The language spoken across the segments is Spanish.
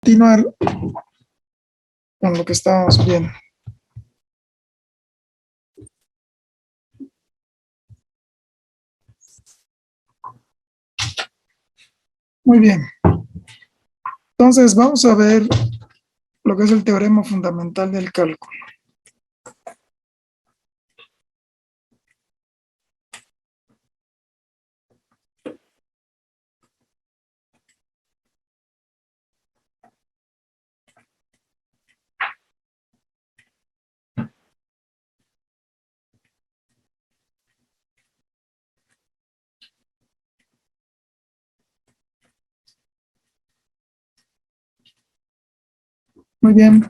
Continuar con lo que estábamos viendo. Muy bien. Entonces vamos a ver lo que es el teorema fundamental del cálculo. Muy bien.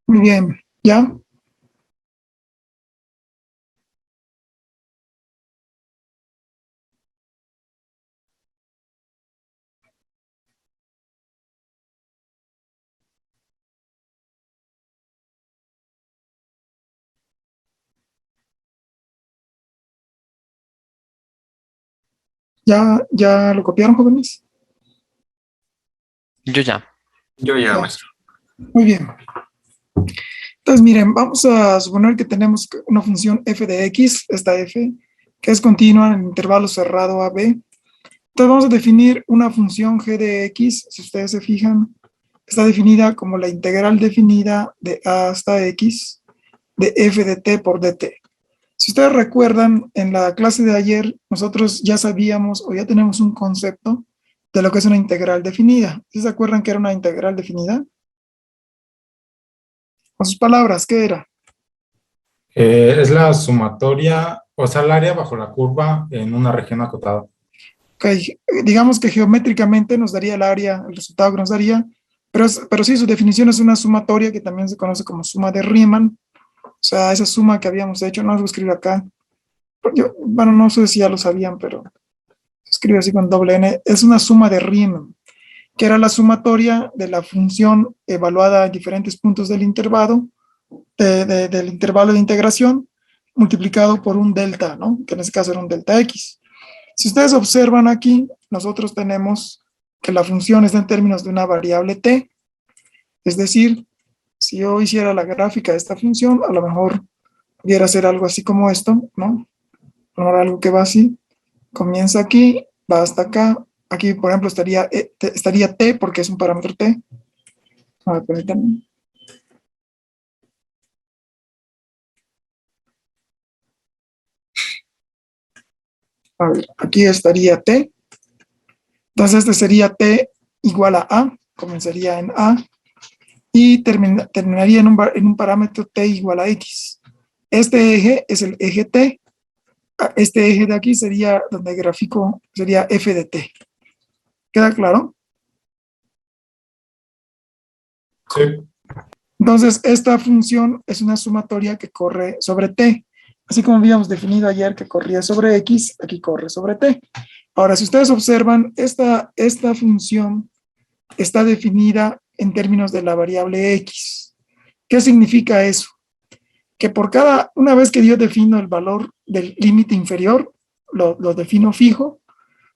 Muy bien. ¿Ya? ¿Ya lo copiaron, jóvenes? Yo ya. Yo ya, Ya. maestro. Muy bien. Entonces, miren, vamos a suponer que tenemos una función f de x, esta f, que es continua en el intervalo cerrado a b. Entonces vamos a definir una función g de x, si ustedes se fijan, está definida como la integral definida de a hasta x de f de t por dt. Si ustedes recuerdan, en la clase de ayer nosotros ya sabíamos o ya tenemos un concepto de lo que es una integral definida. ¿Sí se acuerdan que era una integral definida? Con sus palabras, ¿qué era? Es la sumatoria, o sea, el área bajo la curva en una región acotada. Ok, digamos que geométricamente nos daría el área, el resultado que nos daría, pero sí, su definición es una sumatoria que también se conoce como suma de Riemann. O sea, esa suma que habíamos hecho, no lo voy a escribir acá. Bueno, no sé si ya lo sabían, pero se escribe así con doble N. Es una suma de Riemann, que era la sumatoria de la función evaluada en diferentes puntos del intervalo, del intervalo de integración, multiplicado por un delta, ¿no? Que en este caso era un delta X. Si ustedes observan aquí, nosotros tenemos que la función está en términos de una variable t, es decir, si yo hiciera la gráfica de esta función, a lo mejor pudiera ser algo así como esto, ¿no? Ahora algo que va así, comienza aquí, va hasta acá, aquí por ejemplo estaría t porque es un parámetro t. A ver, permítanme. A ver, aquí estaría t, entonces este sería t igual a, comenzaría en a, y terminaría en un parámetro t igual a x. Este eje es el eje t. Este eje de aquí sería donde el gráfico sería f de t. ¿Queda claro? Sí. Entonces, esta función es una sumatoria que corre sobre t. Así como habíamos definido ayer que corría sobre x, aquí corre sobre t. Ahora, si ustedes observan, esta función está definida en términos de la variable x. ¿Qué significa eso? Que por una vez que yo defino el valor del límite inferior, lo defino fijo,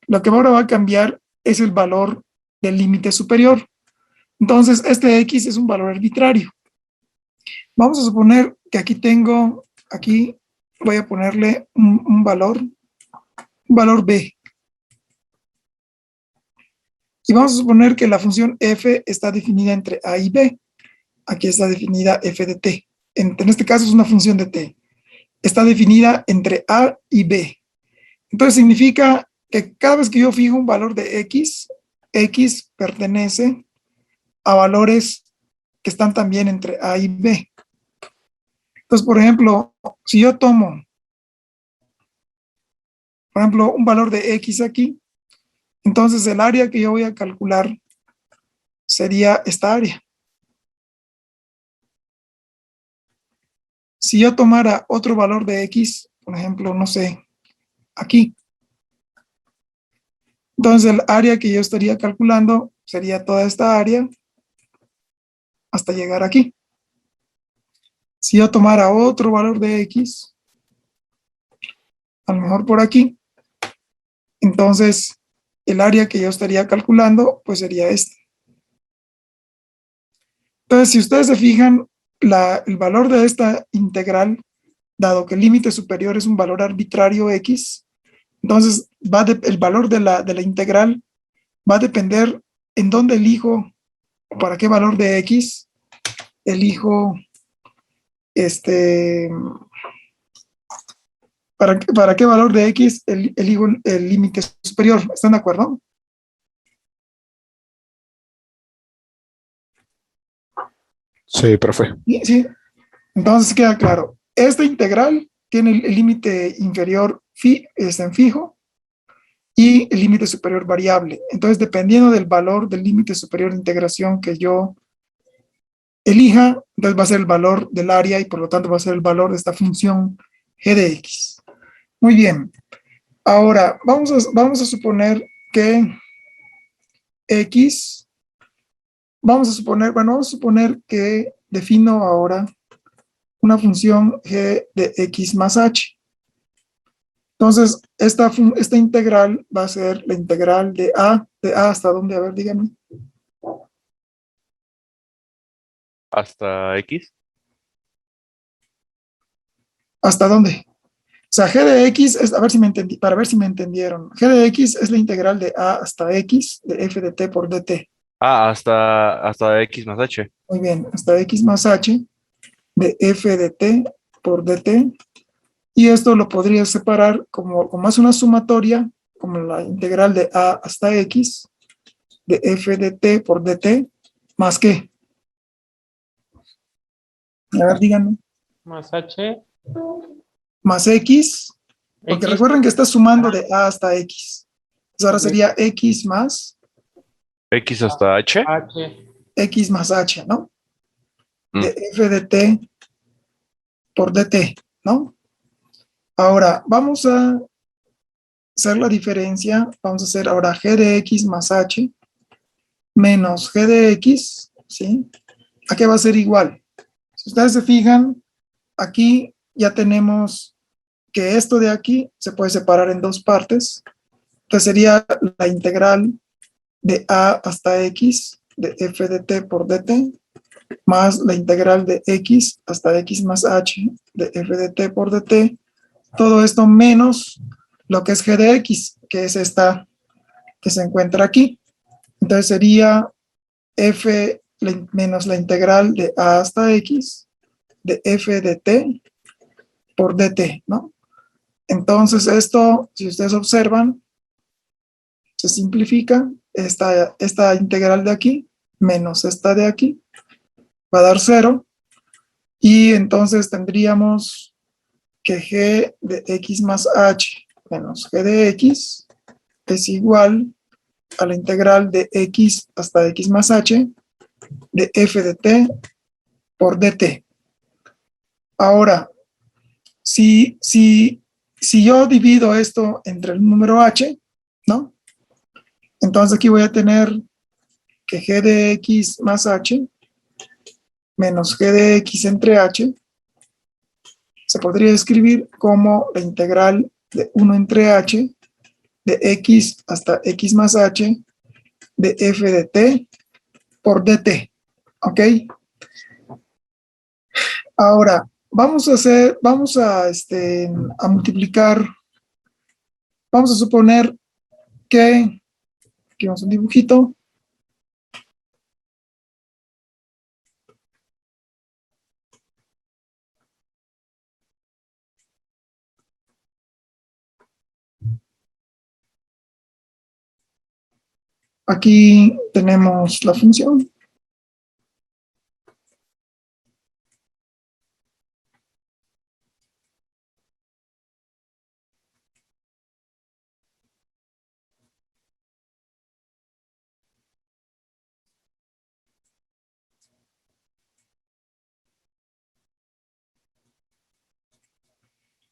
lo que ahora va a cambiar es el valor del límite superior. Entonces, este x es un valor arbitrario. Vamos a suponer que aquí voy a ponerle un valor b. Y vamos a suponer que la función f está definida entre a y b. Aquí está definida f de t. En este caso es una función de t. Está definida entre a y b. Entonces significa que cada vez que yo fijo un valor de x, x pertenece a valores que están también entre a y b. Entonces, por ejemplo, si yo tomo, por ejemplo, un valor de x aquí, entonces el área que yo voy a calcular sería esta área. Si yo tomara otro valor de x, por ejemplo, no sé, aquí, entonces el área que yo estaría calculando sería toda esta área hasta llegar aquí. Si yo tomara otro valor de x, a lo mejor por aquí, entonces el área que yo estaría calculando pues sería este. Entonces, si ustedes se fijan, el valor de esta integral, dado que el límite superior es un valor arbitrario x, entonces el valor de la integral va a depender en dónde elijo, o para qué valor de x elijo para qué valor de x elijo el límite superior. ¿Están de acuerdo? Sí, profe. Sí, sí. Entonces queda claro. Esta integral tiene el límite inferior en fijo y el límite superior variable. Entonces, dependiendo del valor del límite superior de integración que yo elija, entonces va a ser el valor del área y por lo tanto va a ser el valor de esta función g de x. Muy bien. Ahora, vamos a suponer que x, vamos a suponer que defino ahora una función g de x más h. Entonces, esta integral va a ser la integral de a hasta dónde, a ver, díganme. ¿Hasta X? ¿Hasta dónde? O sea, g de x es, a ver si me entendí, para ver si me entendieron. G de x es la integral de a hasta x de f de t por dt. Ah, hasta X más H. Muy bien, hasta x más h de f de t por dt. Y esto lo podría separar como es una sumatoria, como la integral de a hasta x de f de t por dt, más qué. A ver, díganme. Más H. Más x, porque X. recuerden que está sumando de a hasta x. Entonces ahora Ok. sería x más X hasta H. H. x más h, ¿no? Mm. De f de t por dt, ¿no? Ahora, vamos a hacer la diferencia. Vamos a hacer ahora g de x más h menos g de x, ¿sí? ¿A qué va a ser igual? Si ustedes se fijan, aquí ya tenemos que esto de aquí se puede separar en dos partes. Entonces sería la integral de a hasta x de f de t por dt más la integral de x hasta x más h de f de t por dt. Todo esto menos lo que es g de x, que es esta que se encuentra aquí. Entonces sería f menos la integral de a hasta x de f de t por dt, ¿no? Entonces esto, si ustedes observan, se simplifica. Esta integral de aquí menos esta de aquí va a dar 0. Y entonces tendríamos que g de x más h menos g de x es igual a la integral de x hasta x más h de f de t por dt. Ahora, si yo divido esto entre el número h, ¿no? Entonces aquí voy a tener que g de x más h menos g de x entre h se podría escribir como la integral de 1 entre h de x hasta x más h de f de t por dt. ¿Ok? Ahora, vamos a multiplicar, vamos a suponer que, aquí vamos a un dibujito, aquí tenemos la función.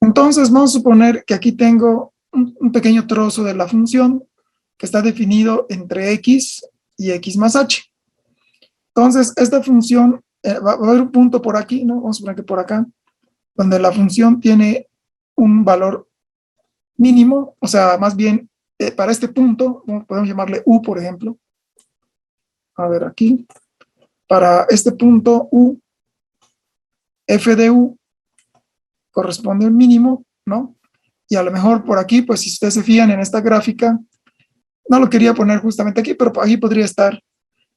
Entonces, vamos a suponer que aquí tengo un pequeño trozo de la función que está definido entre x y x más h. Entonces, esta función, va a haber un punto por aquí, ¿no? Vamos a suponer que por acá, donde la función tiene un valor mínimo, o sea, más bien, para este punto, podemos llamarle u, por ejemplo. A ver, aquí, para este punto u, f de u corresponde al mínimo, ¿no? Y a lo mejor por aquí, pues si ustedes se fijan en esta gráfica, no lo quería poner justamente aquí, pero aquí podría estar,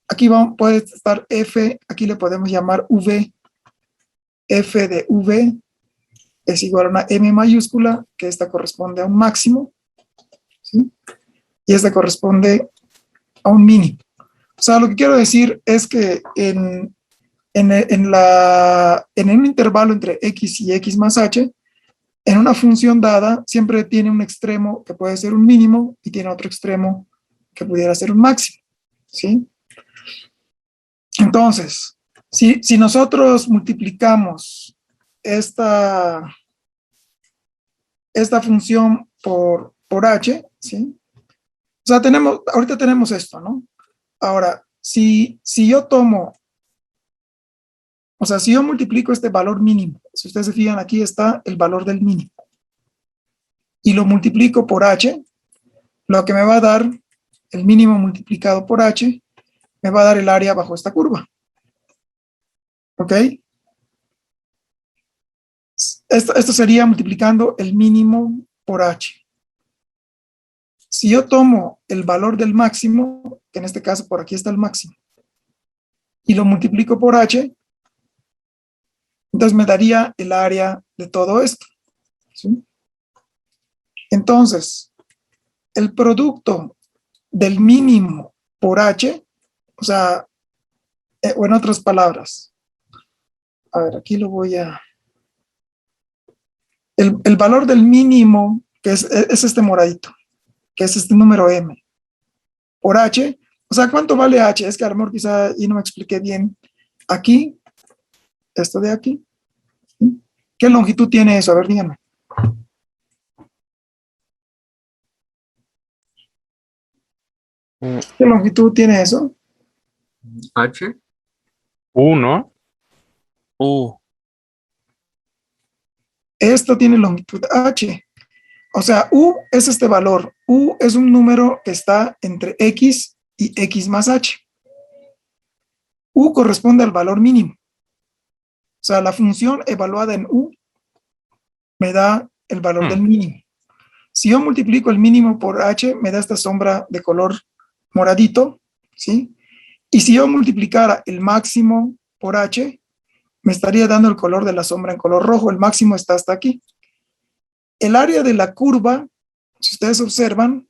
aquí puede estar f, aquí le podemos llamar v, f de v es igual a una m mayúscula, que esta corresponde a un máximo, ¿sí? Y esta corresponde a un mínimo. O sea, lo que quiero decir es que en un intervalo entre x y x más h, en una función dada, siempre tiene un extremo que puede ser un mínimo y tiene otro extremo que pudiera ser un máximo, ¿sí? Entonces, si nosotros multiplicamos esta función por h, ¿sí? O sea, ahorita tenemos esto, ¿no? Ahora, si yo tomo, o sea, si yo multiplico este valor mínimo, si ustedes se fijan, aquí está el valor del mínimo, y lo multiplico por h, lo que me va a dar, el mínimo multiplicado por h, me va a dar el área bajo esta curva. ¿Ok? Esto sería multiplicando el mínimo por h. Si yo tomo el valor del máximo, que en este caso por aquí está el máximo, y lo multiplico por h, entonces me daría el área de todo esto, ¿sí? Entonces, el producto del mínimo por h, o sea, o en otras palabras, a ver, aquí lo voy a... El valor del mínimo, que es este moradito, que es este número m, por h, o sea, ¿cuánto vale h? Es que a lo mejor quizá y no me expliqué bien. Aquí, esto de aquí, ¿sí? ¿Qué longitud tiene eso? A ver, díganme. ¿Qué longitud tiene eso? H. ¿no? Esto tiene longitud h. O sea, u es este valor. U es un número que está entre x y x más h. U corresponde al valor mínimo. O sea, la función evaluada en u me da el valor del mínimo. Si yo multiplico el mínimo por h, me da esta sombra de color moradito, ¿sí? Y si yo multiplicara el máximo por h, me estaría dando el color de la sombra en color rojo. El máximo está hasta aquí. El área de la curva, si ustedes observan,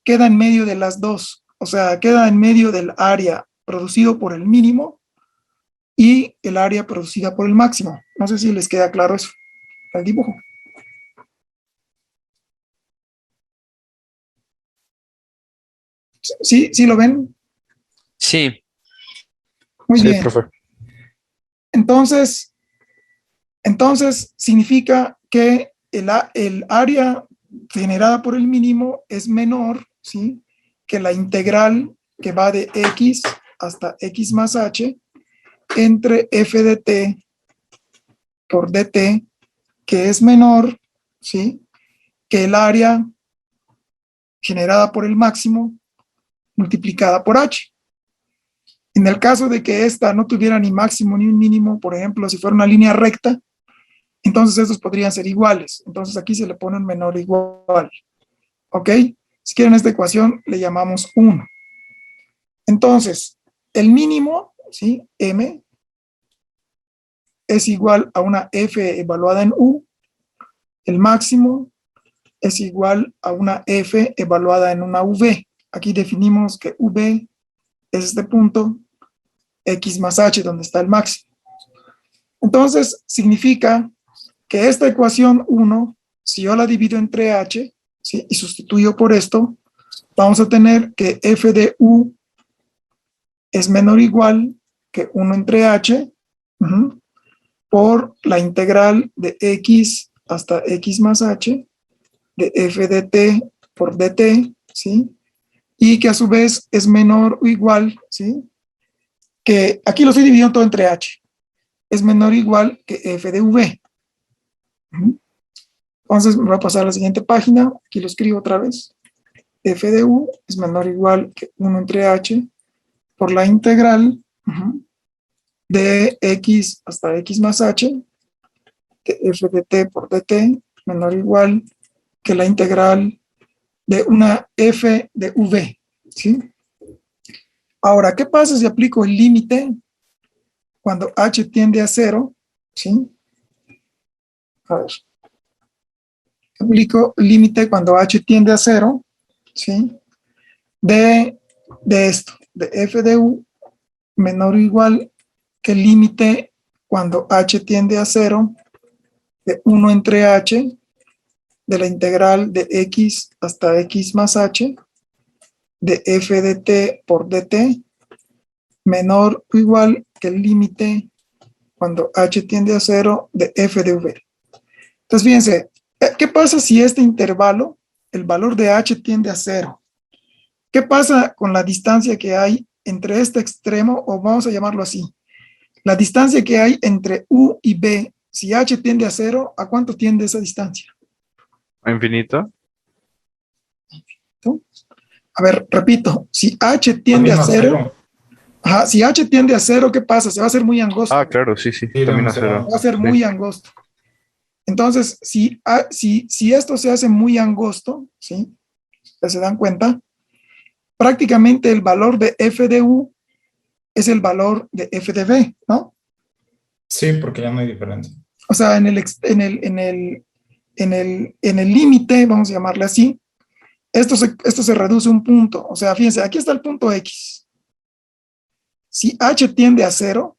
queda en medio de las dos. O sea, queda en medio del área producido por el mínimo y el área producida por el máximo. No sé si les queda claro eso, el dibujo. ¿Sí lo ven? Sí. Muy Sí, bien. profe. Entonces significa que el área generada por el mínimo es menor, ¿sí?, que la integral que va de x hasta x más h entre f de t por dt, que es menor, ¿sí?, que el área generada por el máximo multiplicada por h. En el caso de que esta no tuviera ni máximo ni un mínimo, por ejemplo, si fuera una línea recta, entonces estos podrían ser iguales. Entonces aquí se le pone un menor o igual. ¿Ok? Si quieren esta ecuación le llamamos 1. Entonces, el mínimo, ¿sí?, m, es igual a una f evaluada en u. El máximo es igual a una f evaluada en una v. Aquí definimos que v es este punto, x más h, donde está el máximo. Entonces, significa que esta ecuación 1, si yo la divido entre h, ¿sí?, y sustituyo por esto, vamos a tener que f de u es menor o igual que 1 entre h, por la integral de x hasta x más h de f de t por dt, ¿sí?, y que a su vez es menor o igual, ¿sí?, que aquí lo estoy dividiendo todo entre h, es menor o igual que f de v. Entonces me voy a pasar a la siguiente página, aquí lo escribo otra vez. F de u es menor o igual que 1 entre h por la integral de x hasta x más h de f de t por dt menor o igual que la integral de una f de v, ¿sí? Ahora, ¿qué pasa si aplico el límite cuando h tiende a 0? ¿Sí? A ver. Aplico el límite cuando h tiende a 0, ¿sí?, de esto, de f de u menor o igual que el límite cuando h tiende a 0 de 1 entre h de la integral de x hasta x más h de f de t por dt menor o igual que el límite cuando h tiende a 0 de f de v. Entonces, fíjense, ¿qué pasa si este intervalo, el valor de h tiende a 0? ¿Qué pasa con la distancia que hay entre este extremo, o vamos a llamarlo así, la distancia que hay entre u y b? Si h tiende a 0, ¿a cuánto tiende esa distancia? ¿Infinito? ¿No? A ver, repito, si h tiende a Camino a 0, ajá, si h tiende a 0, ¿qué pasa? Se va a hacer muy angosto. Ah, claro, sí, sí, Sí, camino a demasiado. cero. Va a ser Sí. muy angosto. Entonces, si esto se hace muy angosto, ¿sí?, ¿se dan cuenta? Prácticamente el valor de f de u es el valor de f de v, ¿no? Sí, porque ya no hay diferencia. O sea, en el límite, vamos a llamarle así, esto se reduce a un punto. O sea, fíjense, aquí está el punto x. Si h tiende a 0,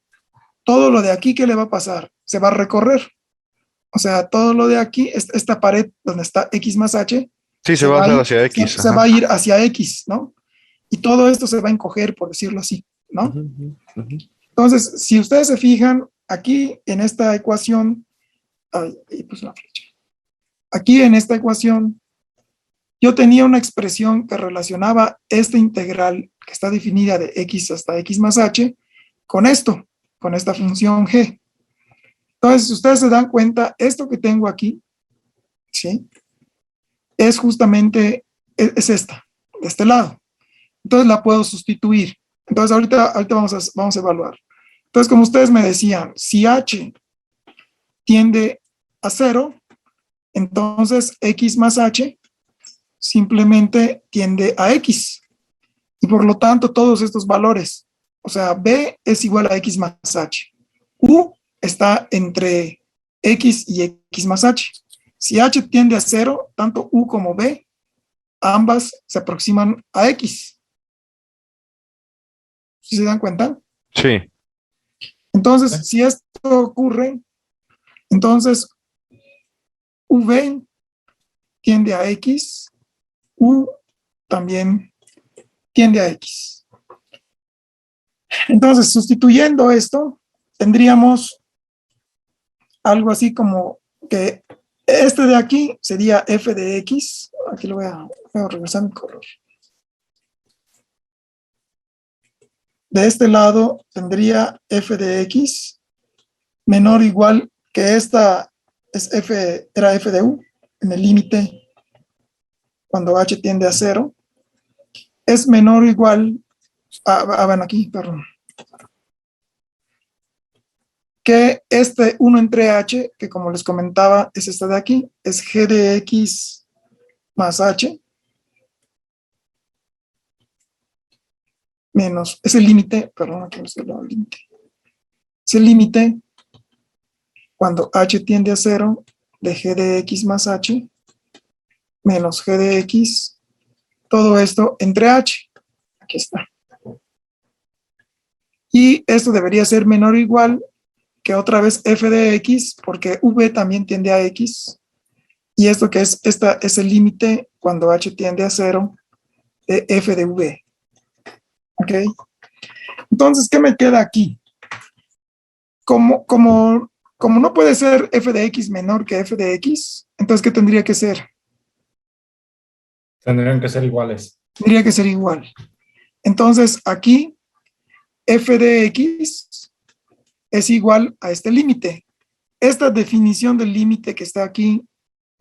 todo lo de aquí, ¿qué le va a pasar? Se va a recorrer. O sea, todo lo de aquí, esta pared donde está x más h, Sí, se va a hacer hacia X. se va a ir hacia x, ¿no? Y todo esto se va a encoger, por decirlo así, ¿no? Entonces, si ustedes se fijan, aquí en esta ecuación, pues una flecha. Aquí en esta ecuación, yo tenía una expresión que relacionaba esta integral que está definida de x hasta x más h con esto, con esta función g. Entonces, si ustedes se dan cuenta, esto que tengo aquí, ¿sí?, es justamente, es esta, de este lado. Entonces la puedo sustituir. Entonces ahorita vamos a evaluar. Entonces, como ustedes me decían, si h tiende a 0, entonces x más h simplemente tiende a x. Y por lo tanto, todos estos valores, o sea, b es igual a x más h. U está entre x y x más h. Si h tiende a 0, tanto u como b, ambas se aproximan a x. ¿Sí se dan cuenta? Sí. Entonces, si esto ocurre, entonces v tiende a x, u también tiende a x. Entonces, sustituyendo esto, tendríamos algo así como que este de aquí sería f de x. Aquí voy a regresar mi color. de este lado tendría f de x menor o igual que esta es era f de u en el límite cuando h tiende a 0, es menor o igual bueno, aquí, perdón, que este 1 entre h, que como les comentaba es esta de aquí, es g de x más h, menos, es el límite, perdón, aquí no estoy hablando del límite, es el límite cuando h tiende a 0 de g de x más h, menos g de x, todo esto entre h, aquí está. Y esto debería ser menor o igual que otra vez f de x, porque v también tiende a x, y esto que es, esta es el límite cuando h tiende a 0 de f de v. ¿Ok? Entonces, ¿qué me queda aquí? Como no puede ser f de x menor que f de x, entonces, ¿qué tendría que ser? Tendrían que ser iguales. Tendría que ser igual. Entonces, aquí, f de x es igual a este límite. Esta definición del límite que está aquí,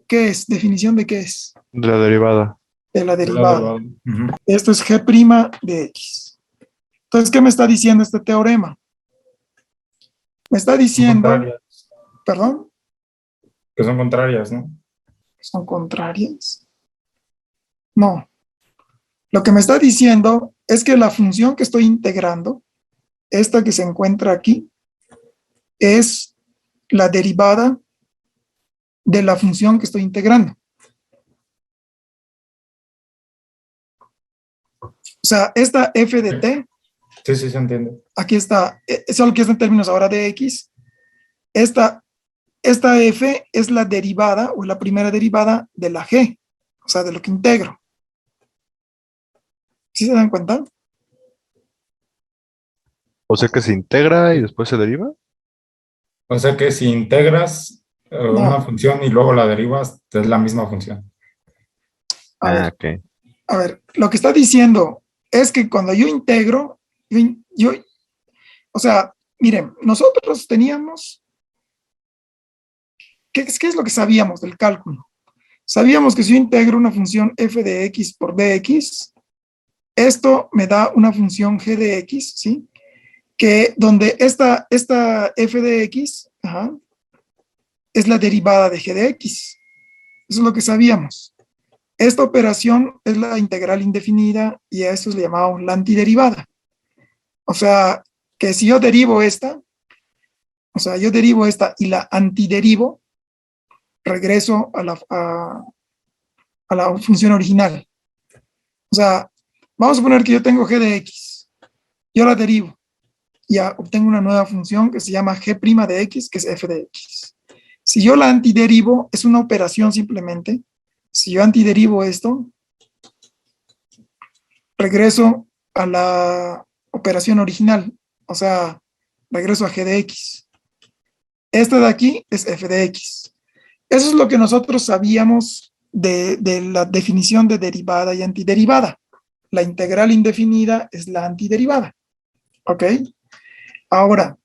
¿qué es? ¿Definición de qué es? De la derivada. De la La derivada. derivada. Esto es g' de x. Entonces, ¿qué me está diciendo este teorema? Me está Son diciendo, contrarias, perdón, que son contrarias, ¿no? son contrarias. No. Lo que me está diciendo es que la función que estoy integrando, esta que se encuentra aquí, es la derivada de la función que estoy integrando. O sea, esta f de t, Sí, sí, se entiende. aquí está, solo que es en términos ahora de x, esta f es la derivada o la primera derivada de la g, o sea, de lo que integro. ¿Sí se dan cuenta? O sea que se integra y después se deriva. O sea que si integras una No, función y luego la derivas, es la misma función. a Ok. ver, lo que está diciendo es que cuando yo integro, o sea, miren, nosotros teníamos, ¿qué es lo que sabíamos del cálculo? Sabíamos que si yo integro una función f de x por dx, esto me da una función g de x, ¿sí? Que donde esta f de x es la derivada de g de x. Eso es lo que sabíamos. Esta operación es la integral indefinida y a esto le llamamos la antiderivada. O sea, que si yo derivo esta, o sea, yo derivo esta y la antiderivo, regreso a la función original. O sea, vamos a poner que yo tengo g de x, yo la derivo y ya obtengo una nueva función que se llama g' de x, que es f de x. Si yo la antiderivo, es una operación simplemente. Si yo antiderivo esto, regreso a la operación original, o sea, regreso a g de x. Esta de aquí es f de x. Eso es lo que nosotros sabíamos de la definición de derivada y antiderivada. La integral indefinida es la antiderivada. ¿Ok? Ahora,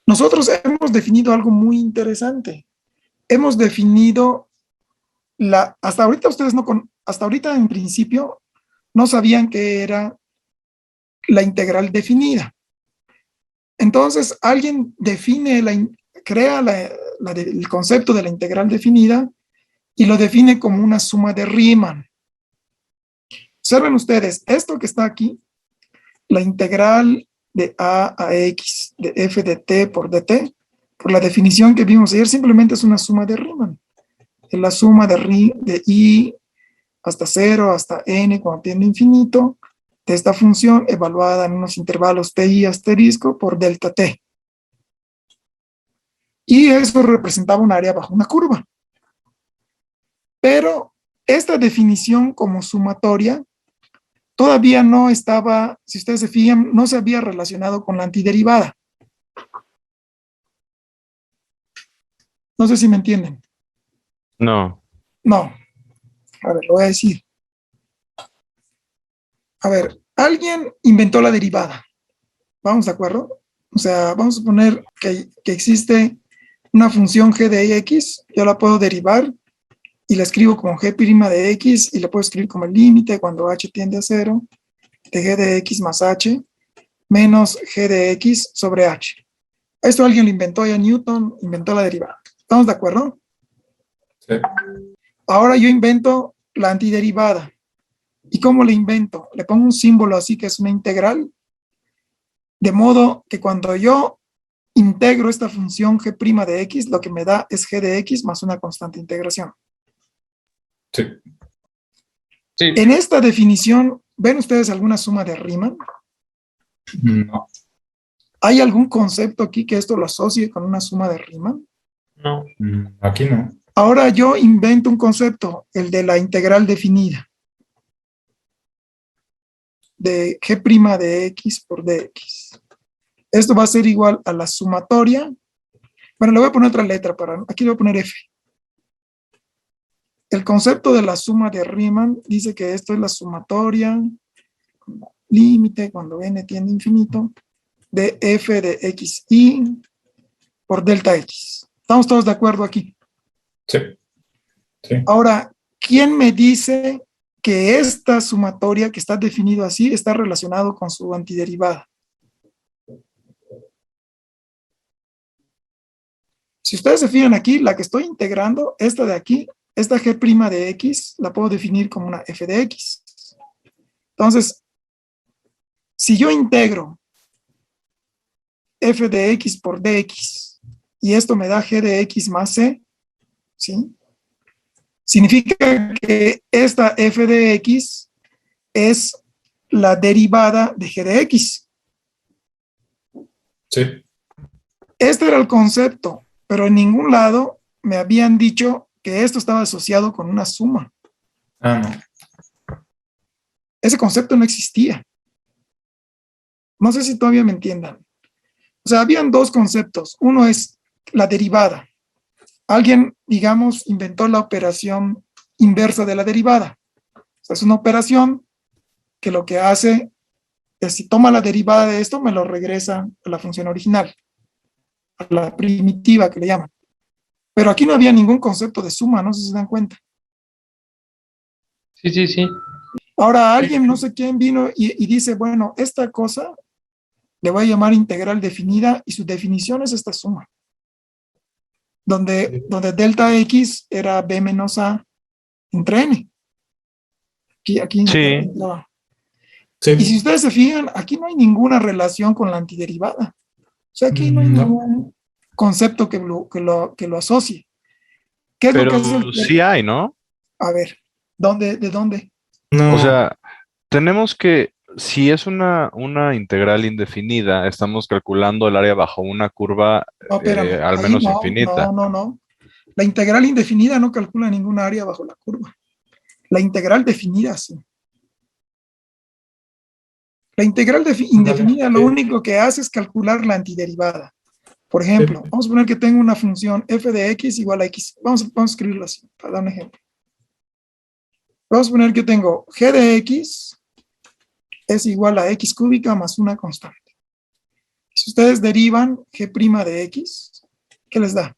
nosotros hemos definido algo muy interesante. Hemos definido hasta ahorita ustedes hasta ahorita en principio no sabían qué era la integral definida. Entonces, alguien crea el concepto de la integral definida y lo define como una suma de Riemann. Observen ustedes, esto que está aquí, la integral de a x de f de t por dt, por la definición que vimos ayer, simplemente es una suma de Riemann. Es la suma de i hasta 0 hasta n cuando tiende a infinito de esta función evaluada en unos intervalos pi asterisco por delta t. Y eso representaba un área bajo una curva. Pero esta definición como sumatoria todavía no estaba, si ustedes se fijan, no se había relacionado con la antiderivada. No sé si me entienden. No. No. A ver, lo voy a decir. A ver, alguien inventó la derivada. ¿Vamos de acuerdo? O sea, vamos a suponer que existe una función g de x, yo la puedo derivar y la escribo como g' de x y la puedo escribir como el límite cuando h tiende a 0 de g de x más h menos g de x sobre h. Esto alguien lo inventó, ya Newton inventó la derivada. ¿Estamos de acuerdo? Sí. Ahora yo invento la antiderivada. ¿Y cómo le invento? Le pongo un símbolo así que es una integral, de modo que cuando yo integro esta función g' de x, lo que me da es g de x más una constante de integración. Sí. Sí. En esta definición, ¿ven ustedes alguna suma de Riemann? No. ¿Hay algún concepto aquí que esto lo asocie con una suma de Riemann? No. Aquí no. Ahora yo invento un concepto, el de la integral definida, de g' de x por dx. Esto va a ser igual a la sumatoria. Bueno, le voy a poner otra letra, aquí le voy a poner f. El concepto de la suma de Riemann dice que esto es la sumatoria, límite, cuando n tiende a infinito, de f de xi por delta x. ¿Estamos todos de acuerdo aquí? Sí. Sí. Ahora, ¿quién me dice que esta sumatoria que está definido así está relacionado con su antiderivada? Si ustedes se fijan aquí, la que estoy integrando, esta de aquí, esta g' de x, la puedo definir como una f de x. Entonces, si yo integro f de x por dx y esto me da g de x más c, ¿sí? Significa que esta f de x es la derivada de g de x. Sí. Este era el concepto, pero en ningún lado me habían dicho que esto estaba asociado con una suma. Ah, no. Ese concepto no existía. No sé si todavía me entiendan. O sea, habían dos conceptos. Uno es la derivada. Alguien, digamos, inventó la operación inversa de la derivada. O sea, es una operación que lo que hace es, si toma la derivada de esto, me lo regresa a la función original, a la primitiva que le llaman. Pero aquí no había ningún concepto de suma, no sé si se dan cuenta. Sí, sí, sí. Ahora alguien, no sé quién, vino y dice, bueno, esta cosa le voy a llamar integral definida y su definición es esta suma, donde delta x era b menos a entre n. Aquí Sí, entraba. Sí. Y si ustedes se fijan, aquí no hay ninguna relación con la antiderivada. O sea, aquí no hay No. ningún concepto que lo asocie. ¿Qué es lo que pero hace sí hay, ¿no? A ver, ¿de dónde? O No. sea, tenemos que, si es una integral indefinida, estamos calculando el área bajo una curva No, espérame, al ahí menos no, infinita. no. La integral indefinida no calcula ningún área bajo la curva. La integral definida sí. La integral indefinida lo único que hace es calcular la antiderivada. Por ejemplo, vamos a poner que tengo una función f de x igual a x. Vamos a escribirlo así, para dar un ejemplo. Vamos a poner que tengo g de x es igual a x cúbica más una constante. Si ustedes derivan g' de x, ¿qué les da?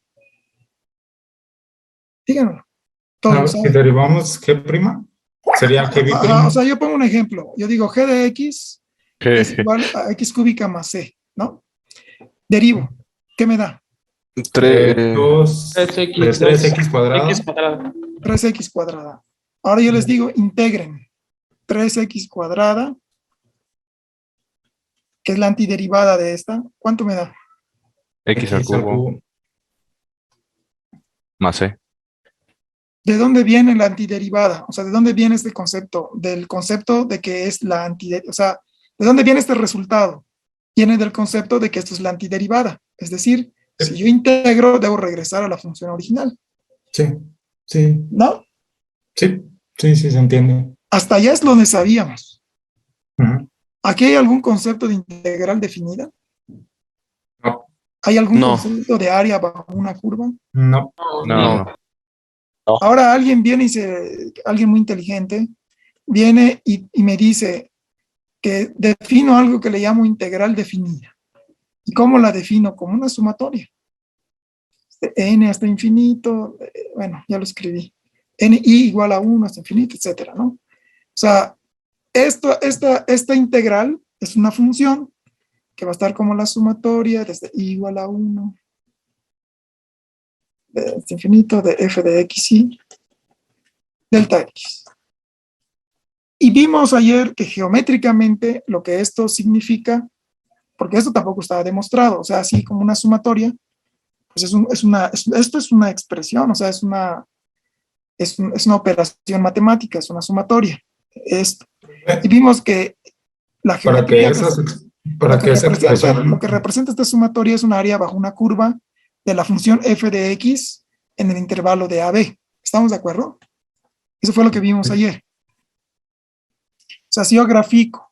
Díganlo. Todos lo Si saben. derivamos g', sería g Ajá, o b'. sea, yo pongo un ejemplo. Yo digo g de x es Jeje. igual a x cúbica más c, ¿no? Derivo. ¿Qué me da? Tre- 2 de 3x, 3x cuadrado. x cuadrado. 3x cuadrada. Ahora yo les digo, integren 3x cuadrada, que es la antiderivada de esta. ¿Cuánto me da? X al X al cubo cubo. más C. ¿De dónde viene la antiderivada? O sea, ¿de dónde viene este concepto? Del concepto de que es la antiderivada. O sea, ¿de dónde viene este resultado? Viene del concepto de que esto es la antiderivada. Es decir, si yo integro, debo regresar a la función original. Sí. Sí. ¿No? Sí. Sí, sí, se entiende. Hasta allá es donde sabíamos. Ujú. ¿Aquí hay algún concepto de integral definida? No. ¿Hay algún No. concepto de área bajo una curva? No. No, No. no. Ahora alguien viene alguien muy inteligente, viene y me dice, que defino algo que le llamo integral definida. ¿Y cómo la defino? Como una sumatoria. De n hasta infinito, bueno, ya lo escribí. Ni igual a 1 hasta infinito, etcétera, ¿no? O sea, esta integral es una función que va a estar como la sumatoria desde i igual a 1 de infinito de f de x y delta x. Y vimos ayer que geométricamente lo que esto significa, porque esto tampoco estaba demostrado, o sea, así como una sumatoria, pues esto es una expresión, o sea, es una operación matemática, es una sumatoria. Esto. Y vimos que la geometría, lo que representa esta sumatoria es un área bajo una curva de la función f de x en el intervalo de AB. ¿Estamos de acuerdo? Eso fue lo que vimos ayer. O sea, si yo grafico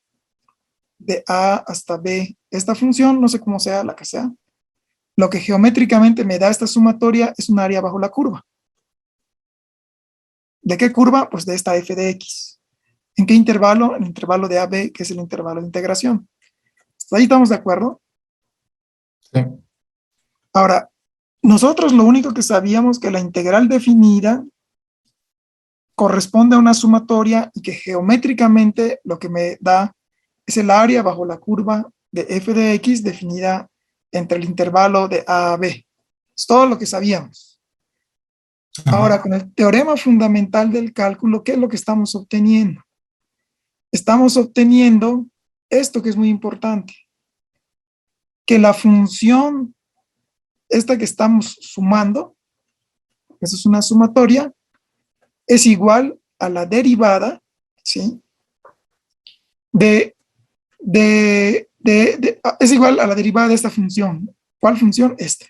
de A hasta B esta función, no sé cómo sea la que sea, lo que geométricamente me da esta sumatoria es un área bajo la curva. ¿De qué curva? Pues de esta f de x. ¿En qué intervalo? El intervalo de AB, que es el intervalo de integración. ¿Hasta ahí estamos de acuerdo? Sí. Ahora, nosotros lo único que sabíamos que la integral definida corresponde a una sumatoria y que geométricamente lo que me da es el área bajo la curva de f de x definida entre el intervalo de A a B. Es todo lo que sabíamos. Ahora, con el teorema fundamental del cálculo, ¿qué es lo que estamos obteniendo? Estamos obteniendo esto que es muy importante, que la función, esta que estamos sumando, eso es una sumatoria, es igual a la derivada, ¿sí? Es igual a la derivada de esta función. ¿Cuál función? Esta.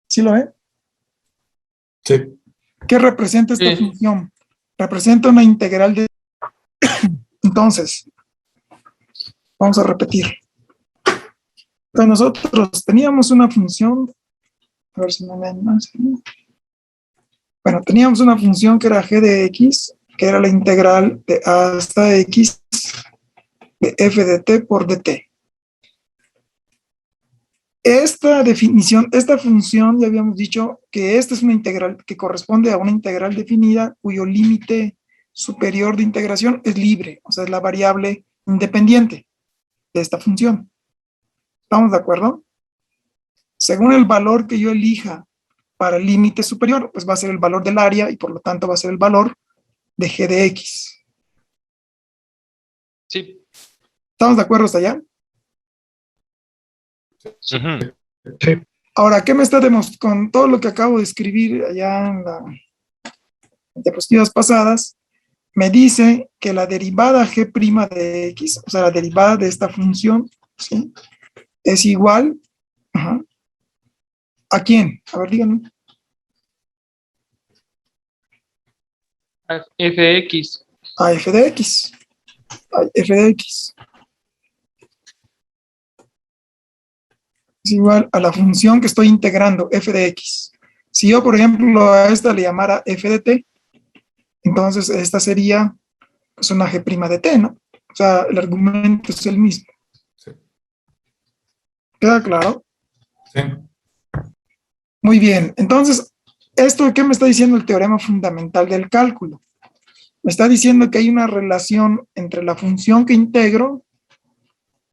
¿Sí lo ve? Sí. ¿Qué representa esta función? Representa una integral de... Entonces, vamos a repetir. Entonces nosotros teníamos una función, a ver si no me ven más. Bueno, teníamos una función que era g de x, que era la integral de a hasta x de f de t por dt. Esta definición, esta función, ya habíamos dicho que esta es una integral que corresponde a una integral definida cuyo límite superior de integración es libre, o sea, es la variable independiente de esta función. ¿Estamos de acuerdo? Según el valor que yo elija para el límite superior, pues va a ser el valor del área y por lo tanto va a ser el valor de g de x. Sí. ¿Estamos de acuerdo hasta allá? Sí. Ahora, ¿qué me está demostrando con todo lo que acabo de escribir allá en las diapositivas pasadas? Me dice que la derivada g' de x, o sea, la derivada de esta función, ¿sí? Es igual, ¿a quién? A ver, díganme. Fx. A f de x. A f de x. Es igual a la función que estoy integrando, f de x. Si yo, por ejemplo, a esta le llamara f de t, entonces esta sería pues una g' de t, ¿no? O sea, el argumento es el mismo. Sí. ¿Queda claro? Sí. Muy bien. Entonces, ¿esto qué me está diciendo el teorema fundamental del cálculo? Me está diciendo que hay una relación entre la función que integro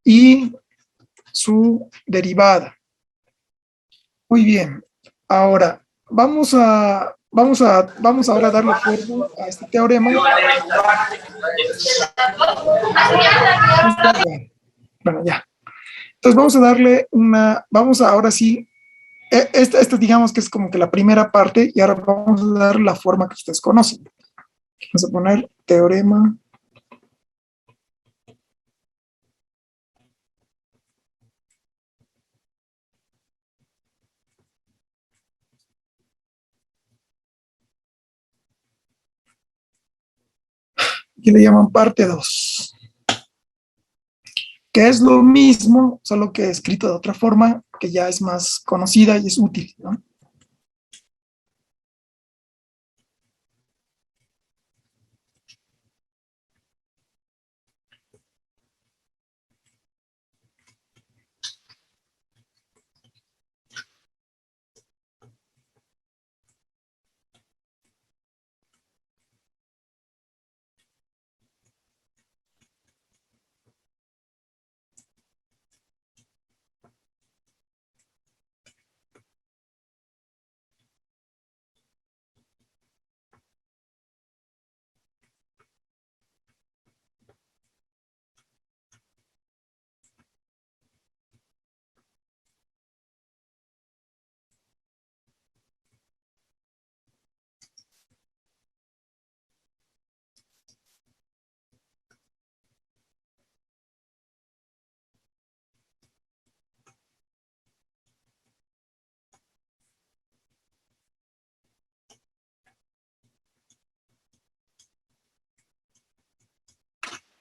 y su derivada. Muy bien. Ahora, vamos ahora a darle forma a este teorema. Bueno, ya. Entonces vamos a darle ahora sí, esta digamos que es como que la primera parte y ahora vamos a dar la forma que ustedes conocen. Vamos a poner teorema que le llaman parte 2, que es lo mismo, solo que escrito de otra forma, que ya es más conocida y es útil, ¿no?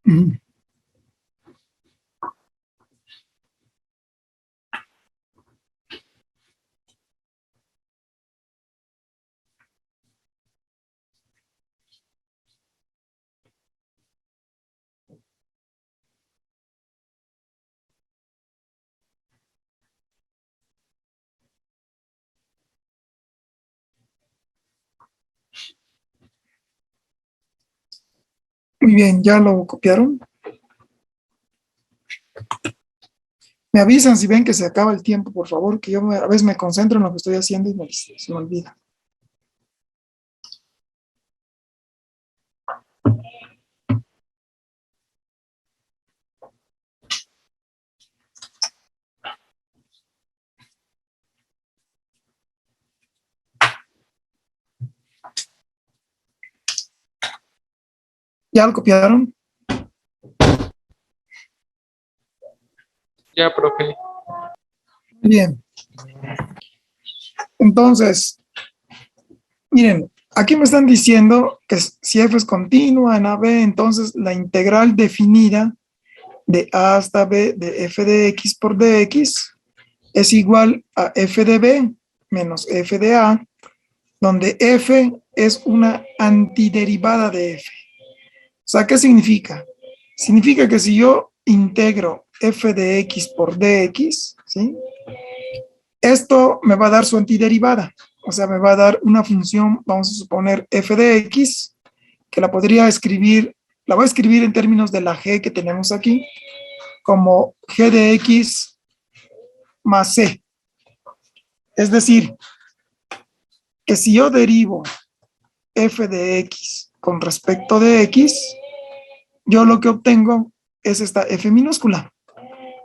Ujú. Muy bien, ¿ya lo copiaron? Me avisan si ven que se acaba el tiempo, por favor, que a veces me concentro en lo que estoy haciendo y se me olvida. ¿Ya lo copiaron? Ya, profe. Bien. Entonces, miren, aquí me están diciendo que si f es continua en AB, entonces la integral definida de a hasta b de f de x por dx es igual a f de b menos f de a, donde f es una antiderivada de f. O sea, ¿qué significa? Significa que si yo integro f de x por dx, ¿sí? Esto me va a dar su antiderivada. O sea, me va a dar una función, vamos a suponer f de x, que la podría escribir, la voy a escribir en términos de la g que tenemos aquí, como g de x más c. Es decir, que si yo derivo f de x con respecto de x, yo lo que obtengo es esta f minúscula.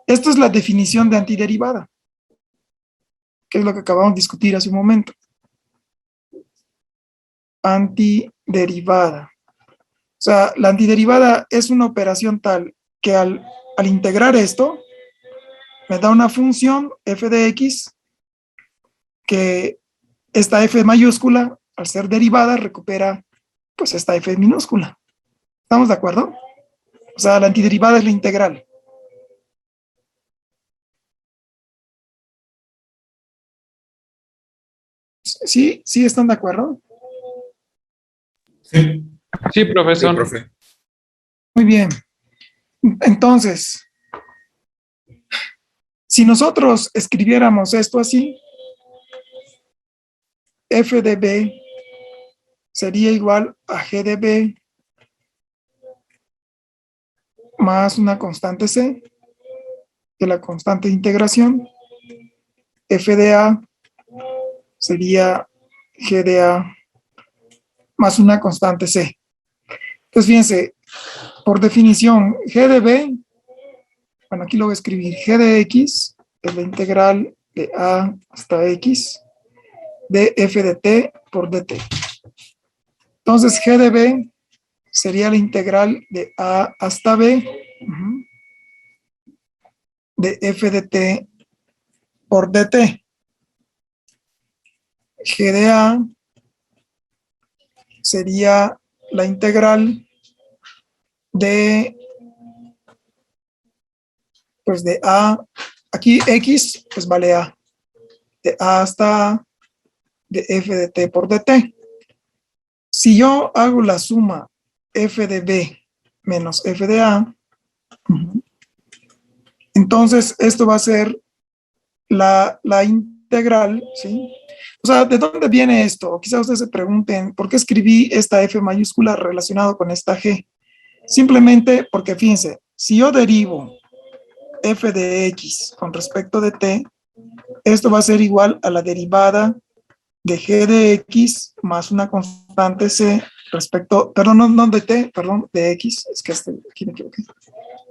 Esto es la definición de antiderivada, que es lo que acabamos de discutir hace un momento. Antiderivada. O sea, la antiderivada es una operación tal que al integrar esto, me da una función f de x que esta f mayúscula, al ser derivada, recupera pues esta f minúscula. ¿Estamos de acuerdo? O sea, la antiderivada es la integral. ¿Sí? ¿Sí están de acuerdo? Sí. Sí, profesor. Sí, profe. Muy bien. Entonces, si nosotros escribiéramos esto así, f de b sería igual a g de b más una constante c, de la constante de integración. F de a sería g de a más una constante c. Entonces, fíjense, por definición, g de b, bueno, aquí lo voy a escribir, g de x es la integral de a hasta x de f de t por dt. Entonces, g de b sería la integral de a hasta b de f de t por dt. G de a sería la integral de, pues de a, aquí x, pues vale a, de a hasta a de f de t por dt. Si yo hago la suma f de b menos f de a, entonces esto va a ser la integral, ¿sí? O sea, ¿de dónde viene esto? Quizás ustedes se pregunten, ¿por qué escribí esta f mayúscula relacionado con esta g? Simplemente porque, fíjense, si yo derivo f de x con respecto de t, esto va a ser igual a la derivada de g de x más una constante c respecto, perdón, no de t, perdón, de x, es que aquí me equivoqué,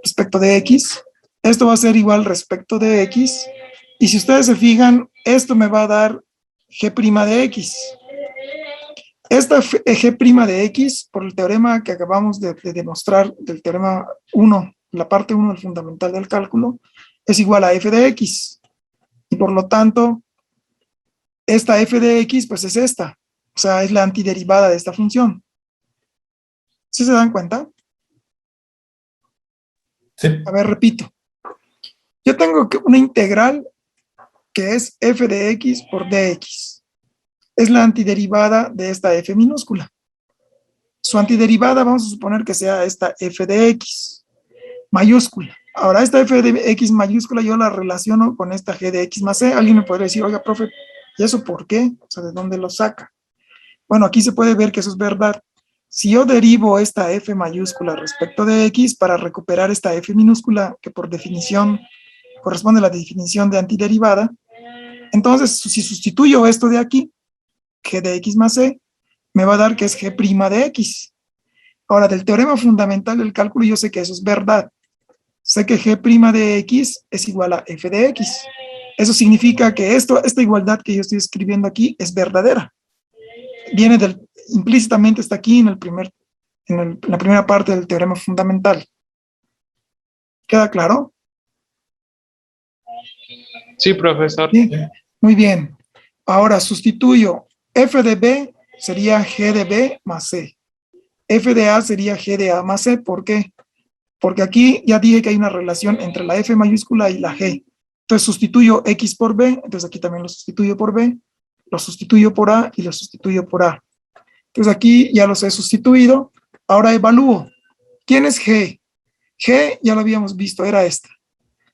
respecto de x. Esto va a ser igual respecto de x, y si ustedes se fijan, esto me va a dar g' de x. Esta g' de x, por el teorema que acabamos de demostrar, del teorema 1, la parte 1 del fundamental del cálculo, es igual a f de x. Y por lo tanto, esta f de x, pues es esta. O sea, es la antiderivada de esta función. ¿Sí se dan cuenta? Sí, A ver, repito. Yo tengo una integral que es f de x por dx. Es la antiderivada de esta f minúscula. Su antiderivada vamos a suponer que sea esta f de x mayúscula. Ahora, esta f de x mayúscula yo la relaciono con esta g de x más c. Alguien me podría decir, oiga, profe, ¿y eso por qué? O sea, ¿de dónde lo saca? Bueno, aquí se puede ver que eso es verdad. Si yo derivo esta f mayúscula respecto de x para recuperar esta f minúscula, que por definición corresponde a la definición de antiderivada, entonces si sustituyo esto de aquí, g de x más c, me va a dar que es g' de x. Ahora, del teorema fundamental del cálculo, yo sé que eso es verdad. Sé que g' de x es igual a f de x. Eso significa que esta igualdad que yo estoy escribiendo aquí es verdadera. Viene implícitamente está aquí en la primera parte del teorema fundamental. ¿Queda claro? Sí, profesor. Sí. Muy bien. Ahora sustituyo f de b sería g de b más c. F de a sería g de a más c. ¿Por qué? Porque aquí ya dije que hay una relación entre la f mayúscula y la g. Entonces sustituyo x por b, entonces aquí también lo sustituyo por b, lo sustituyo por a y lo sustituyo por a. Entonces aquí ya los he sustituido. Ahora evalúo. ¿Quién es g? G ya lo habíamos visto, era esta.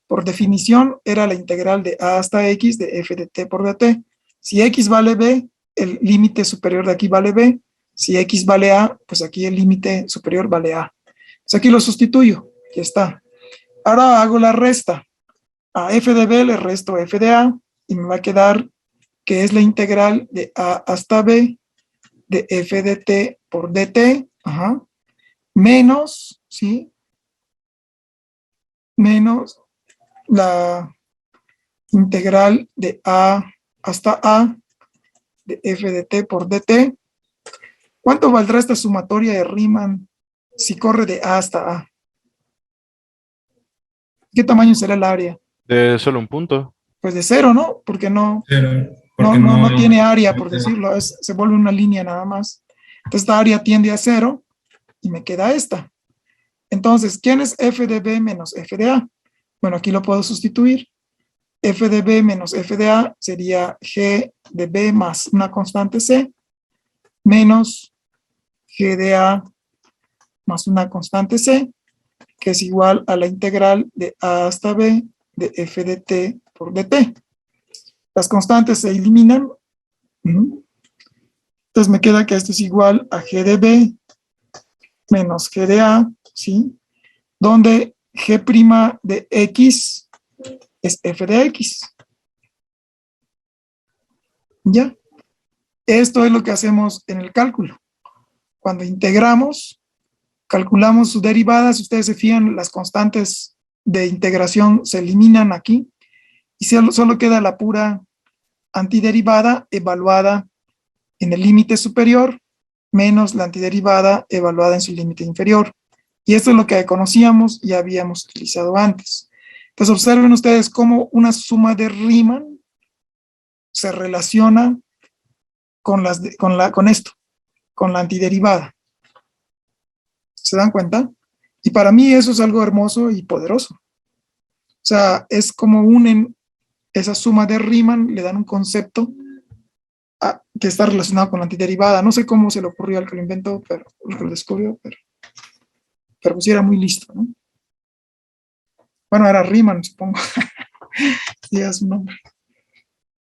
Por definición, era la integral de a hasta x de f de t por dt. Si x vale b, el límite superior de aquí vale b. Si x vale a, pues aquí el límite superior vale a. Pues aquí lo sustituyo, ya está. Ahora hago la resta. A f de b le resto f de a y me va a quedar que es la integral de a hasta b de f de t por dt, menos, ¿sí? Menos la integral de a hasta a de f de t por dt. ¿Cuánto valdrá esta sumatoria de Riemann si corre de a hasta a? ¿Qué tamaño será el área? De solo un punto. Pues de cero, ¿no? Porque no, pero no, porque no, no no hay. tiene área, por decirlo, se vuelve una línea nada más. Entonces esta área tiende a cero y me queda esta. Entonces, ¿quién es f de b menos f de a? Bueno, aquí lo puedo sustituir. F de b menos f de a sería g de b más una constante c menos g de a más una constante c, que es igual a la integral de a hasta b de f de t por dt. Las constantes se eliminan. Entonces me queda que esto es igual a g de b menos g de a, ¿sí? Donde g' de x es f de x. ¿Ya? Esto es lo que hacemos en el cálculo. Cuando integramos, calculamos sus derivadas. Si ustedes se fijan, las constantes de integración se eliminan aquí y solo queda la pura antiderivada evaluada en el límite superior menos la antiderivada evaluada en su límite inferior. Y esto es lo que conocíamos y habíamos utilizado antes. Entonces observen ustedes cómo una suma de Riemann se relaciona con esto, con la antiderivada. ¿Se dan cuenta? Y para mí eso es algo hermoso y poderoso. O sea, es como unen esa suma de Riemann, le dan un concepto que está relacionado con la antiderivada. No sé cómo se le ocurrió al que lo inventó, pero lo descubrió, pero pues sí era muy listo, ¿no? Bueno, era Riemann, supongo. Sí, es su nombre.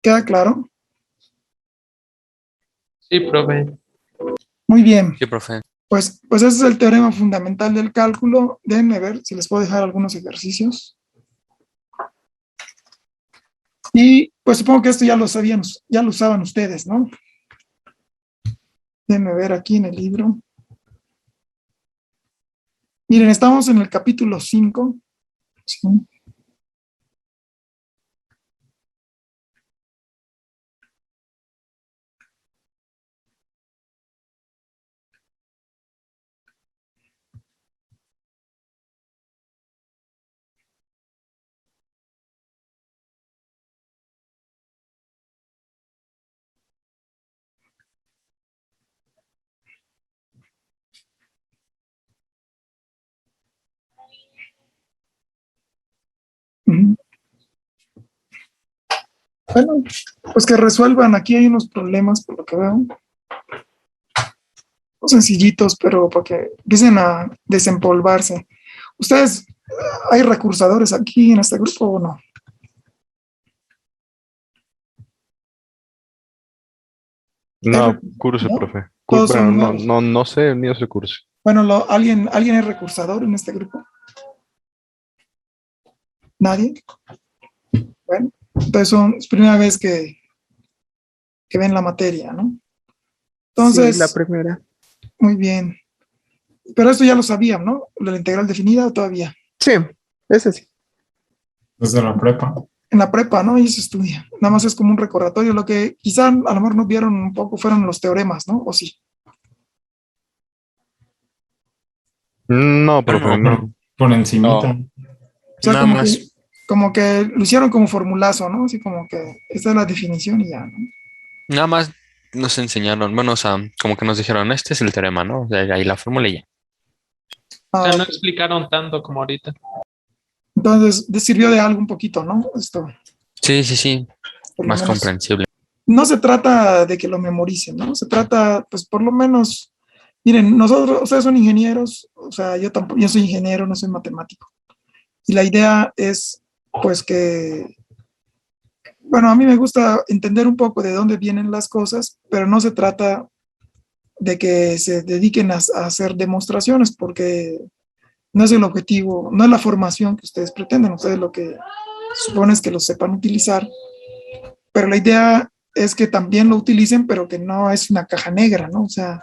¿Queda claro? Sí, profe. Muy bien. Sí, profe. Pues ese es el teorema fundamental del cálculo. Déjenme ver si les puedo dejar algunos ejercicios. Y pues supongo que esto ya lo sabían, ya lo usaban ustedes, ¿no? Déjenme ver aquí en el libro. Miren, estamos en el capítulo 5. ¿Sí? Bueno, pues que resuelvan. Aquí hay unos problemas, por lo que veo. Son sencillitos, pero para que empiecen a desempolvarse. ¿Ustedes, hay recursadores aquí en este grupo o no? No, curso, ¿No? profe. Todos Bueno, son no, nuevos. no, no sé, el mío es el curso. Bueno, ¿alguien es recursador en este grupo? ¿Nadie? Bueno, entonces es primera vez que ven la materia, ¿no? Sí, la Entonces, primera. muy bien. Pero esto ya lo sabían, ¿no? La integral definida todavía. Sí, ese sí. Desde la prepa. En la prepa, ¿no? Y se estudia. Nada más es como un recordatorio. Lo que quizá a lo mejor no vieron un poco fueron los teoremas, ¿no? ¿O sí? No, profe, No, no. Por encimita. no, O sea, nada más. como que lo hicieron como formulazo, ¿no? Así como que esta es la definición y ya, ¿no? Nada más nos enseñaron, bueno, o sea, como que nos dijeron, este es el teorema, ¿no? O sea, ahí la fórmula y ya. O sea, Ah, no ok. explicaron tanto como ahorita. Entonces, sirvió de algo un poquito, ¿no? Esto, Sí, sí, sí, por lo más menos. comprensible. No se trata de que lo memoricen, ¿no? Se trata, pues, por lo menos, miren, nosotros, ustedes son ingenieros, o sea, yo tampoco, yo soy ingeniero, no soy matemático. Y la idea es, pues, que, bueno, a mí me gusta entender un poco de dónde vienen las cosas, pero no se trata de que se dediquen a hacer demostraciones, porque no es el objetivo, no es la formación que ustedes pretenden, ustedes lo que suponen es que lo sepan utilizar, pero la idea es que también lo utilicen, pero que no es una caja negra, ¿no? O sea,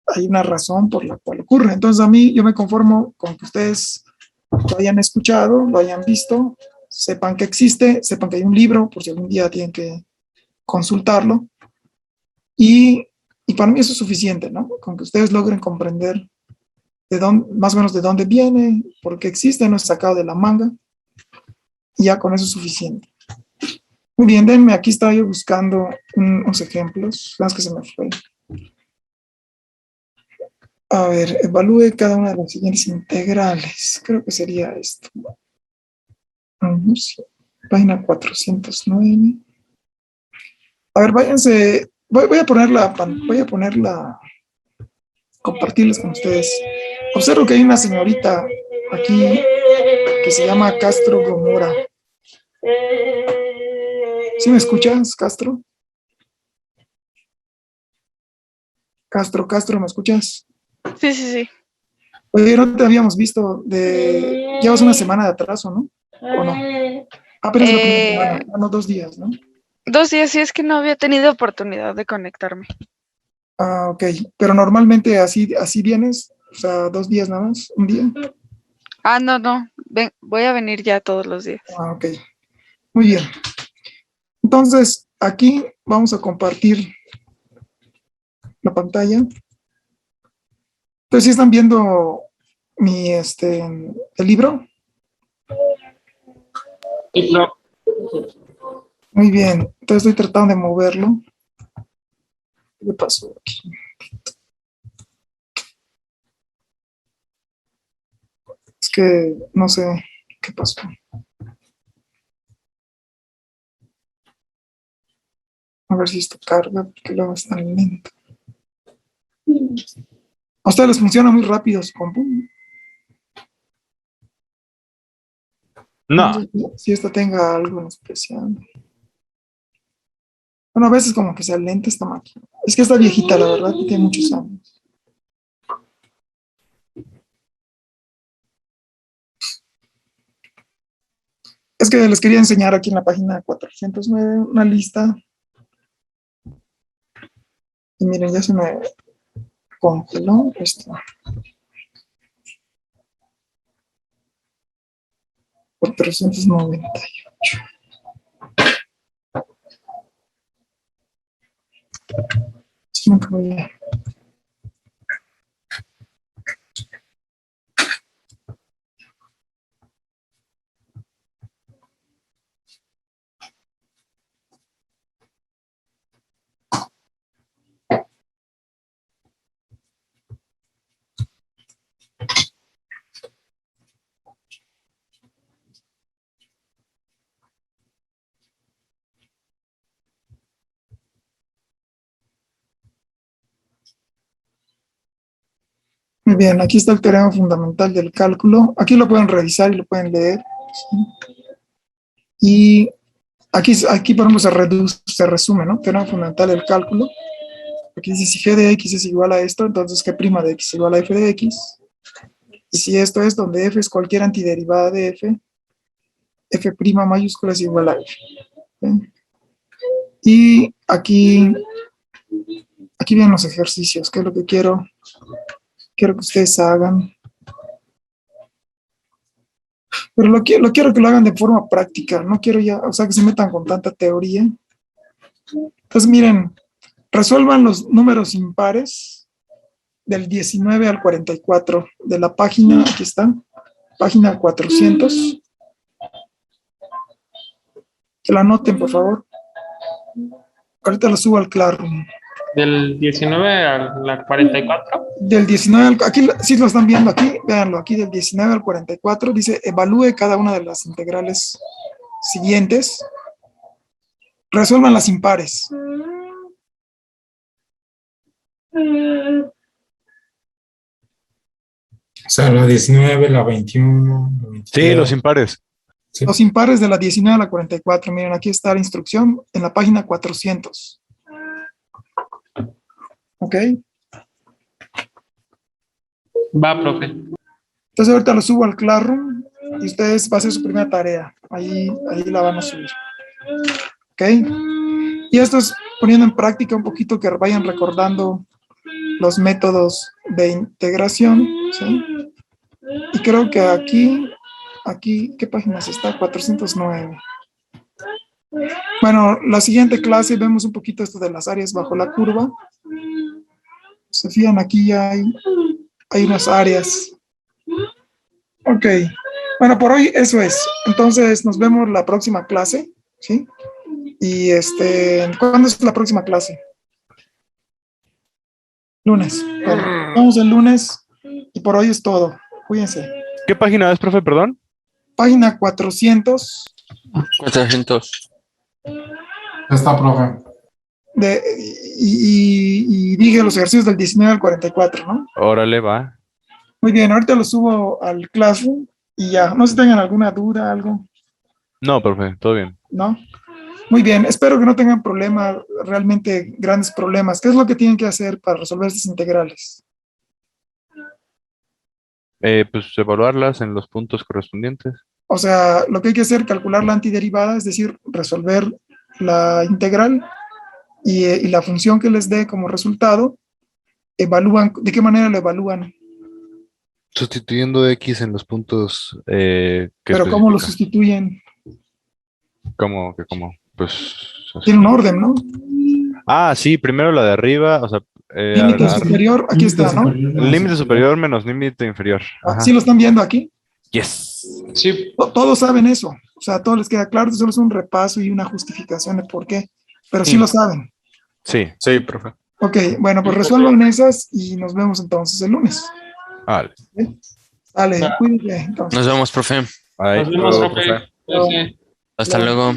hay una razón por la cual ocurre. Entonces a mí yo me conformo con que ustedes lo hayan escuchado, lo hayan visto, sepan que existe, sepan que hay un libro, por si algún día tienen que consultarlo, y, y para mí eso es suficiente, ¿no? Con que ustedes logren comprender de dónde, más o menos de dónde viene, por qué existe, no es sacado de la manga, y ya con eso es suficiente. Muy bien, denme, aquí estaba yo buscando unos ejemplos, las que se me fue. A ver, evalúe cada una de las siguientes integrales. Creo que sería esto. Sí. Página 409. A ver, váyanse. Voy a ponerla, compartirles con ustedes. Observo que hay una señorita aquí que se llama Castro Gomora. ¿Sí me escuchas, Castro? Castro, ¿me escuchas? Sí, sí, sí. Oye, no te habíamos visto llevas una semana de atraso, ¿no? ¿O no? Apenas la primera semana, no, 2 días, ¿no? 2 días, sí, es que no había tenido oportunidad de conectarme. Ah, ok. Pero normalmente así vienes, o sea, 2 días nada más, un día. Ah, no, no. Voy a venir ya todos los días. Ah, ok. Muy bien. Entonces, aquí vamos a compartir la pantalla. Entonces, ¿sí están viendo el libro? Sí, no. Muy bien. Entonces estoy tratando de moverlo. ¿Qué pasó aquí? Es que no sé qué pasó. A ver si esto carga, porque luego está lento. A ustedes les funciona muy rápido su compu. No No. sé si esto tenga algo en especial. Bueno, a veces como que se alenta esta máquina. Es que está viejita, la verdad, y tiene muchos años. Es que les quería enseñar aquí en la página 409 una lista. Y miren, ya se me congeló esto. 498. Sí, nunca voy a Muy bien, aquí está el teorema fundamental del cálculo. Aquí lo pueden revisar y lo pueden leer. ¿Sí? Y aquí por ejemplo, se resume, ¿no? Teorema fundamental del cálculo. Aquí dice si g de x es igual a esto, entonces g' de x es igual a f de x. Y si esto es donde f es cualquier antiderivada de f, f' mayúscula es igual a f. ¿Sí? Y aquí vienen los ejercicios, que es lo que quiero que ustedes hagan. Pero lo quiero que lo hagan de forma práctica, no quiero ya, o sea, que se metan con tanta teoría. Entonces, miren, resuelvan los números impares del 19 al 44 de la página, aquí están, página 400. Que la anoten, por favor. Ahorita lo subo al Classroom. Del 19 al 44. Del 19 al... Aquí sí lo están viendo aquí, véanlo, aquí del 19 al 44 dice, evalúe cada una de las integrales siguientes. Resuelvan las impares. O sea, la 19, la 21, la 22. Sí, los impares. Sí. Los impares de la 19 a la 44. Miren, aquí está la instrucción en la página 400. ¿Ok? Va, profe. Entonces ahorita lo subo al Classroom y ustedes va a ser su primera tarea. Ahí la van a subir. ¿Ok? Y esto es poniendo en práctica un poquito que vayan recordando los métodos de integración. ¿Sí? Y creo que aquí, ¿qué páginas está? 409. Bueno, la siguiente clase vemos un poquito esto de las áreas bajo la curva. Se fijan, aquí ya hay unas áreas. Ok. Bueno, por hoy eso es. Entonces nos vemos la próxima clase, ¿sí? Y ¿cuándo es la próxima clase? Lunes. Bueno, vamos el lunes y por hoy es todo. Cuídense. ¿Qué página es, profe, perdón? Página 400 400. Ya está, profe. y dije los ejercicios del 19 al 44, ¿no? Órale, va. Muy bien, ahorita lo subo al Classroom y ya. No sé si tengan alguna duda, algo, No, profe, todo bien. ¿no? Muy bien, espero que no tengan problemas, realmente grandes problemas. ¿Qué es lo que tienen que hacer para resolver estas integrales? Pues evaluarlas en los puntos correspondientes. O sea, lo que hay que hacer, calcular la antiderivada, es decir, resolver la integral y la función que les dé como resultado, evalúan, ¿de qué manera lo evalúan? Sustituyendo X en los puntos que Pero ¿cómo lo especifica. sustituyen? ¿Cómo? Pues... así. Tiene un orden, ¿no? Ah, sí, primero la de arriba, o sea... Límite superior, aquí está, ¿no? límite superior menos límite inferior. Ajá. ¿Sí lo están viendo aquí? Yes. Sí, Todos saben eso, o sea, a todos les queda claro, solo es un repaso y una justificación de por qué, pero sí lo saben. Sí. Sí, profe. Ok, bueno, pues resuelvan esas y nos vemos entonces el lunes. Vale. Dale, cuídense entonces. Nos vemos, profe. Bye. nos vemos, Luego, profe. profe. Sí. Hasta luego.